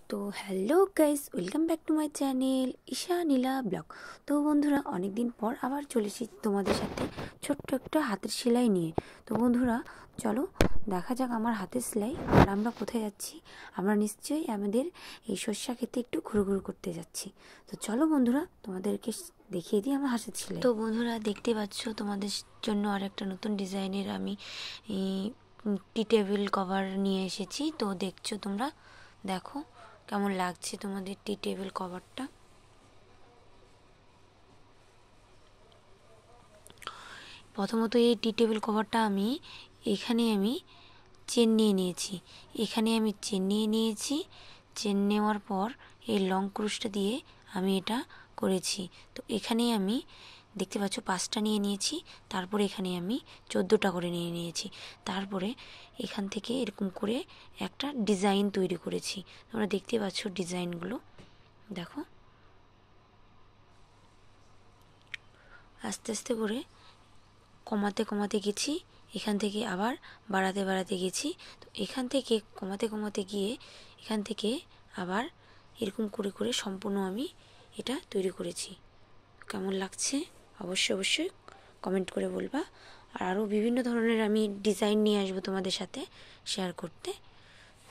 তো hello guys, welcome back to my channel Isha Nila vlog. তো বন্ধুরা, অনেক দিন পর আবার চলে এসেছি তোমাদের সাথে ছোট্ট একটা হাতের সেলাই নিয়ে। তো বন্ধুরা, চলো দেখা যাক আমার হাতের সেলাই। আর আমরা কোথায় যাচ্ছি? আমরা নিশ্চয়ই আমাদের এই সর্ষা ক্ষেতে একটু ঘুরঘুর করতে যাচ্ছি। তো চলো বন্ধুরা, তোমাদেরকে দেখিয়ে দিই আমার হাতের সেলাই। তো বন্ধুরা, দেখতে পাচ্ছ তোমাদের জন্য আর একটা নতুন ডিজাইনের আমি টি টেবিল কভার নিয়ে এসেছি। তো দেখছো তোমরা, দেখো কেমন লাগছে তোমাদের টি টেবিল কভারটা। প্রথমত এই টি টেবিল কভারটা এখানে আমি চেন নিয়ে নিয়েছি। চেন নেওয়ার পর এই লং ক্রুশটা দিয়ে আমি এটা করেছি। তো এখানে আমি দেখতে পাচ্ছ 5টা নিয়ে নিয়েছি, তারপরে এখানে আমি 14টা করে নিয়ে নিয়েছি। তারপরে এখান থেকে এরকম করে একটা ডিজাইন তৈরি করেছি। তোমরা দেখতে পাচ্ছ ডিজাইনগুলো, দেখো আস্তে আস্তে করে কমাতে কমাতে গেছি, এখান থেকে আবার বাড়াতে বাড়াতে গেছি। তো এখান থেকে কমাতে কমাতে গিয়ে এখান থেকে আবার এরকম করে করে সম্পূর্ণ আমি এটা তৈরি করেছি। কেমন লাগছে অবশ্যই অবশ্যই কমেন্ট করে বলবা। আর আরও বিভিন্ন ধরনের আমি ডিজাইন নিয়ে আসবো তোমাদের সাথে শেয়ার করতে।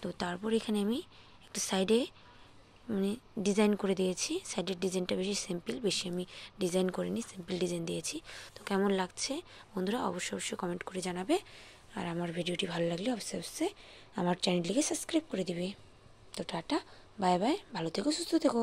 তো তারপর এখানে আমি একটা সাইডে ডিজাইন করে দিয়েছি। সাইডের ডিজাইনটা বেশি সিম্পল, বেশি আমি ডিজাইন করিনি, সিম্পল ডিজাইন দিয়েছি। তো কেমন লাগছে বন্ধুরা অবশ্যই অবশ্যই কমেন্ট করে জানাবে। আর আমার ভিডিওটি ভালো লাগলে অবশ্যই অবশ্যই আমার চ্যানেলটিকে সাবস্ক্রাইব করে দিবে। তো টাটা, বাই বাই, ভালো থেকো, সুস্থ থেকো।